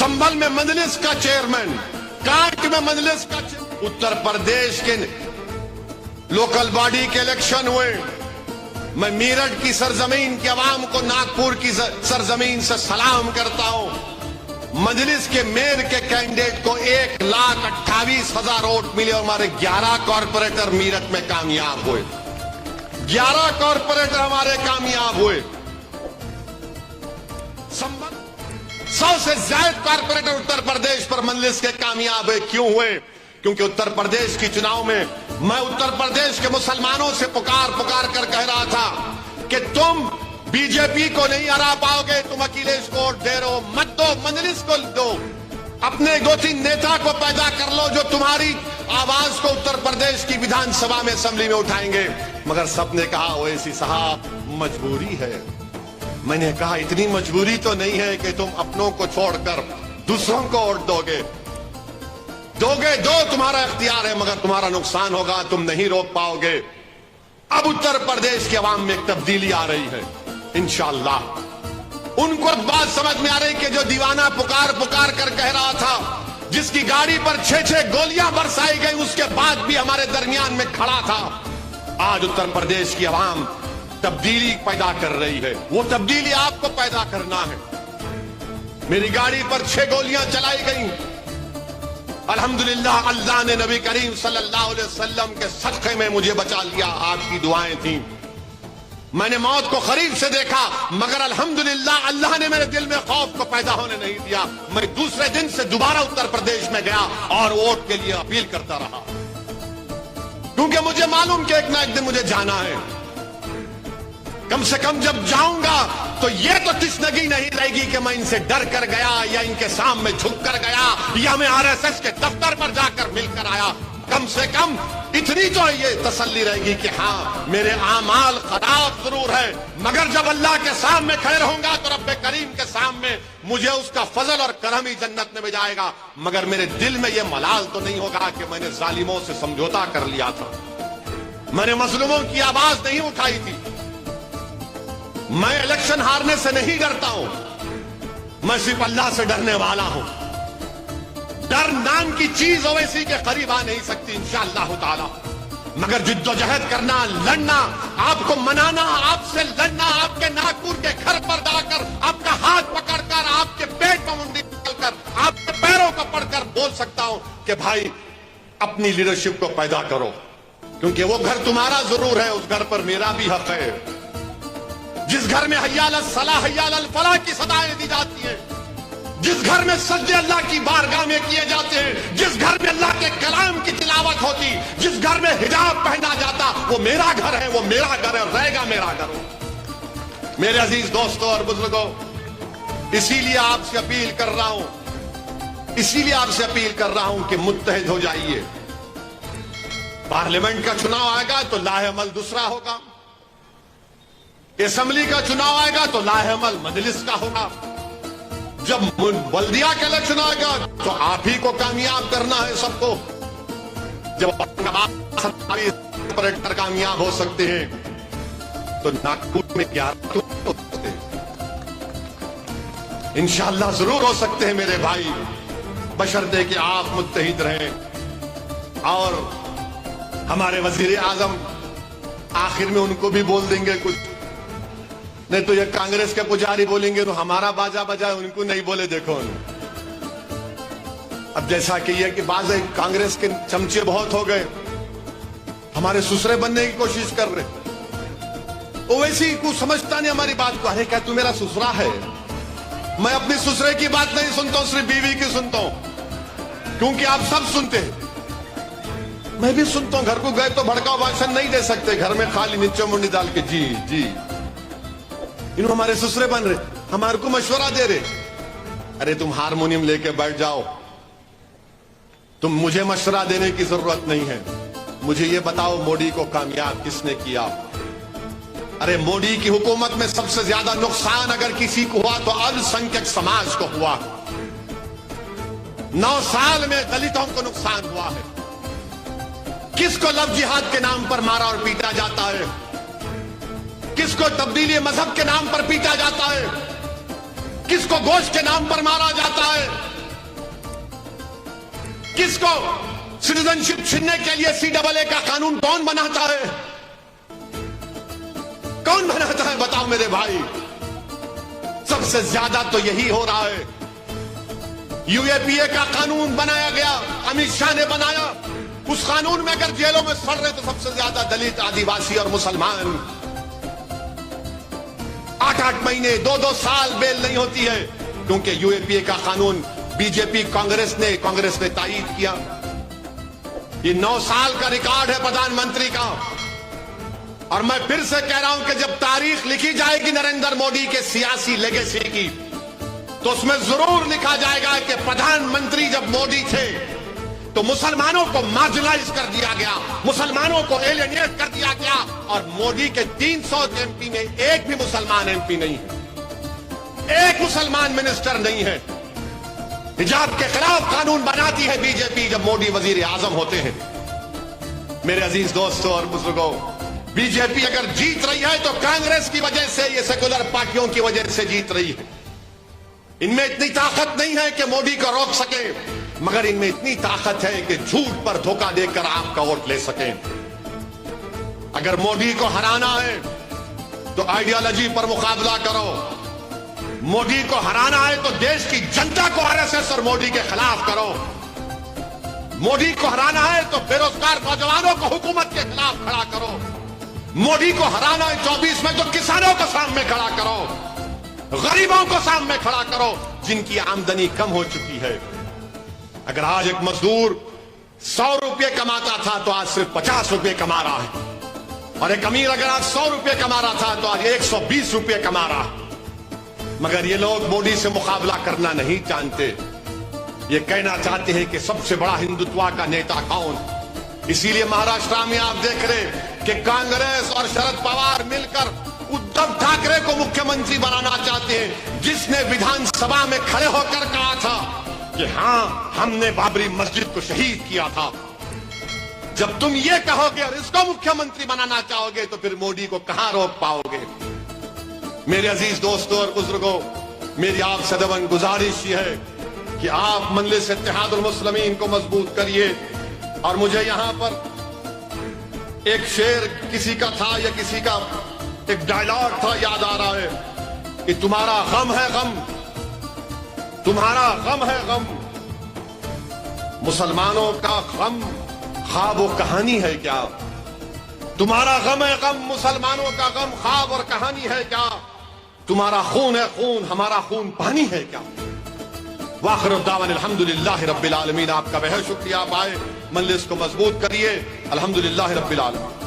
संभल में मजलिस का chairman, can't में मजलिस का उत्तर प्रदेश के लोकल बॉडी के इलेक्शन हुए। मैं मेरठ की सरजमीन की आवाम को नागपुर की सरजमीन से सलाम करता हूं। मजलिस के मेयर के कैंडिडेट को 1,28,000 वोट मिले और हमारे 11 कॉर्पोरेटर मेरठ में कामयाब हुए। 11 कॉर्पोरेटर हमारे कामयाब हुए। 100 से ज्यादा कॉर्पोरेटर उत्तर प्रदेश पर मजलिस के कामयाब हुए। क्यों हुए? क्योंकि उत्तर प्रदेश की चुनाव में मैं उत्तर प्रदेश के मुसलमानों से पुकार कर कह रहा था कि तुम बीजेपी को नहीं हरा पाओगे, तुम अखिलेश को वोट दे रहे हो, मत दो, मजलिस को दो। अपने 2-3 नेता को पैदा कर लो जो तुम्हारी आवाज को उत्तर प्रदेश की विधानसभा में, असेंबली में उठाएंगे। मगर सबने कहा ओवैसी साहब मजबूरी है। मैंने कहा इतनी मजबूरी तो नहीं है कि तुम अपनों को छोड़कर दूसरों को वोट दोगे। दो तुम्हारा इख्तियार है, मगर तुम्हारा नुकसान होगा, तुम नहीं रोक पाओगे। अब उत्तर प्रदेश की आवाम में एक तब्दीली आ रही है इंशाअल्लाह। उनको बात समझ में आ रही कि जो दीवाना पुकार कर कह रहा था, जिसकी गाड़ी पर 6 गोलियां बरसाई गई, उसके बाद भी हमारे दरमियान में खड़ा था। आज उत्तर प्रदेश की आवाम तब्दीली पैदा कर रही है। वो तब्दीली आपको पैदा करना है। मेरी गाड़ी पर 6 गोलियां चलाई गई, अल्हम्दुलिल्लाह अल्लाह ने नबी करीम सल्लल्लाहु अलैहि वसल्लम के सदक़े में मुझे बचा लिया। आपकी दुआएं थी। मैंने मौत को करीब से देखा, मगर अल्हम्दुलिल्लाह अल्लाह ने मेरे दिल में खौफ को पैदा होने नहीं दिया। मैं दूसरे दिन से दोबारा उत्तर प्रदेश में गया और वोट के लिए अपील करता रहा, क्योंकि मुझे मालूम कि एक ना एक दिन मुझे जाना है। कम से कम जब जाऊंगा तो ये तो तशनगी नहीं रहेगी कि मैं इनसे डर कर गया या इनके सामने झुक कर गया या मैं आरएसएस के दफ्तर पर जाकर मिलकर आया। कम से कम इतनी तो ये तसल्ली रहेगी कि हाँ, मेरे आमाल खराब जरूर है, मगर जब अल्लाह के सामने खड़े रहूंगा तो रब्बे करीम के सामने मुझे उसका फजल और करम ही जन्नत में जाएगा। मगर मेरे दिल में यह मलाल तो नहीं होगा कि मैंने जालिमों से समझौता कर लिया था, मैंने मजलूमों की आवाज नहीं उठाई थी। मैं इलेक्शन हारने से नहीं डरता हूं, मैं सिर्फ अल्लाह से डरने वाला हूं। डर नाम की चीज ओवैसी के करीब आ नहीं सकती इंशाअल्लाह ताला, मगर जिद्दोजहद करना, लड़ना, आपको मनाना, आपसे लड़ना, आपके नागपुर के घर पर जाकर आपका हाथ पकड़कर, आपके पेट में मुंडी डालकर, आपके पैरों को पकड़कर बोल सकता हूं कि भाई अपनी लीडरशिप को पैदा करो, क्योंकि वो घर तुम्हारा जरूर है, उस घर पर मेरा भी हक है। जिस घर में हय्या अलल सलाह हय्या अलल फलाह की सदाएं दी जाती हैं, जिस घर में सज्जे अल्लाह की बारगाह में किए जाते हैं, जिस घर में अल्लाह के कलाम की तिलावत होती, जिस घर में हिजाब पहना जाता, वो मेरा घर है, वो मेरा घर है, रहेगा मेरा घर। मेरे अजीज दोस्तों और बुजुर्गों, इसीलिए आपसे अपील कर रहा हूं, इसीलिए आपसे अपील कर रहा हूं कि मुत्तहिद हो जाइए। पार्लियामेंट का चुनाव आएगा तो लाहे-अमल दूसरा होगा, असेंबली का चुनाव आएगा तो लाहे-अमल मजलिस का होगा, जब बल्दिया का इलेक्शन आएगा तो आप ही को कामयाब करना है सबको। जब ऑपरेटर कामयाब हो सकते हैं तो नागपुर में 11 हो सकते हैं, इंशाअल्लाह जरूर हो सकते हैं मेरे भाई, बशर्ते कि आप मुत्तहिद रहें। और हमारे वजीर आजम आखिर में उनको भी बोल देंगे कुछ, नहीं तो ये कांग्रेस के पुजारी बोलेंगे तो हमारा बाजा बजाए, उनको नहीं बोले। देखो अब जैसा कि ये कि बाज कांग्रेस के चमचे बहुत हो गए, हमारे ससुरे बनने की कोशिश कर रहे, वो वैसे ही कुछ समझता नहीं हमारी बात को। अरे क्या तू मेरा ससुरा है? मैं अपनी ससुरे की बात नहीं सुनता हूं, सिर्फ बीवी की सुनता हूं, क्योंकि आप सब सुनते हैं, मैं भी सुनता हूं। घर को गए तो भड़काऊ भाषण नहीं दे सकते, घर में खाली नीचे मुंडी डाल के जी जी, इन्होंने हमारे ससुरे बन रहे, हमारे को मशवरा दे रहे। अरे तुम हारमोनियम लेके बैठ जाओ, तुम मुझे मशवरा देने की जरूरत नहीं है। मुझे ये बताओ मोदी को कामयाब किसने किया? अरे मोदी की हुकूमत में सबसे ज्यादा नुकसान अगर किसी को हुआ तो अल्पसंख्यक समाज को हुआ। 9 साल में दलितों को नुकसान हुआ है। किसको लव जिहाद के नाम पर मारा और पीटा जाता है, किसको तब्दीली मजहब के नाम पर पीटा जाता है, किसको गोश्त के नाम पर मारा जाता है, इसको सिटीजनशिप छीनने के लिए CAA का कानून कौन बनाता है? कौन बनाता है बताओ मेरे भाई? सबसे ज्यादा तो यही हो रहा है। UAPA का कानून बनाया गया, अमित शाह ने बनाया। उस कानून में अगर जेलों में सड़ रहे तो सबसे ज्यादा दलित, आदिवासी और मुसलमान। 8-8 महीने, 2-2 साल बेल नहीं होती है, क्योंकि UAPA का कानून बीजेपी कांग्रेस ने तायीद किया। ये 9 साल का रिकॉर्ड है प्रधानमंत्री का। और मैं फिर से कह रहा हूं कि जब तारीख लिखी जाएगी नरेंद्र मोदी के सियासी लेगेसी की, तो उसमें जरूर लिखा जाएगा कि प्रधानमंत्री जब मोदी थे तो मुसलमानों को मार्जिनलाइज कर दिया गया, मुसलमानों को एलियनेट कर दिया गया। और मोदी के 300 MP में एक भी मुसलमान MP नहीं है, एक मुसलमान मिनिस्टर नहीं है। हिजाब के खिलाफ कानून बनाती है बीजेपी जब मोदी वजीर आजम होते हैं। मेरे अजीज दोस्तों और बुजुर्गों, बीजेपी अगर जीत रही है तो कांग्रेस की वजह से, ये सेकुलर पार्टियों की वजह से जीत रही है। इनमें इतनी ताकत नहीं है कि मोदी को रोक सके, मगर इनमें इतनी ताकत है कि झूठ पर धोखा देकर आपका वोट ले सके। अगर मोदी को हराना है तो आइडियोलॉजी पर मुकाबला करो। मोदी को हराना है तो देश की जनता को RSS और मोदी के खिलाफ करो। मोदी को हराना है तो बेरोजगार नौजवानों को हुकूमत के खिलाफ खड़ा करो। मोदी को हराना है 24 में तो किसानों को सामने खड़ा करो, गरीबों को सामने खड़ा करो, जिनकी आमदनी कम हो चुकी है। अगर आज एक मजदूर 100 रुपये कमाता था तो आज सिर्फ 50 रुपये कमा रहा है। और एक अमीर अगर आज 100 रुपये कमा रहा था तो आज 120 रुपये कमा रहा है। मगर ये लोग मोदी से मुकाबला करना नहीं जानते। ये कहना चाहते हैं कि सबसे बड़ा हिंदुत्व का नेता कौन। इसीलिए महाराष्ट्र में आप देख रहे कि कांग्रेस और शरद पवार मिलकर उद्धव ठाकरे को मुख्यमंत्री बनाना चाहते हैं, जिसने विधानसभा में खड़े होकर कहा था कि हां, हमने बाबरी मस्जिद को शहीद किया था। जब तुम ये कहोगे और इसको मुख्यमंत्री बनाना चाहोगे तो फिर मोदी को कहां रोक पाओगे। मेरे अजीज दोस्तों और बुजुर्गों, मेरी आप सदैवन गुजारिश ये है कि आप मजलिस इत्तेहादुल मुस्लिमीन को मजबूत करिए। और मुझे यहां पर एक शेर किसी का था या किसी का एक डायलॉग था याद आ रहा है कि तुम्हारा गम है गम, तुम्हारा गम है गम, मुसलमानों का गम ख्वाब व कहानी है क्या। तुम्हारा गम है गम, मुसलमानों का गम ख्वाब और कहानी है क्या। तुम्हारा खून है खून, हमारा खून पानी है क्या। वाखिर दावन अल्हम्दुलिल्लाह रब्बिल आलमीन। आपका बेहद शुक्रिया। आप आए, मजलिस को मजबूत करिए। अल्हम्दुलिल्लाह रब्बिल आलमीन।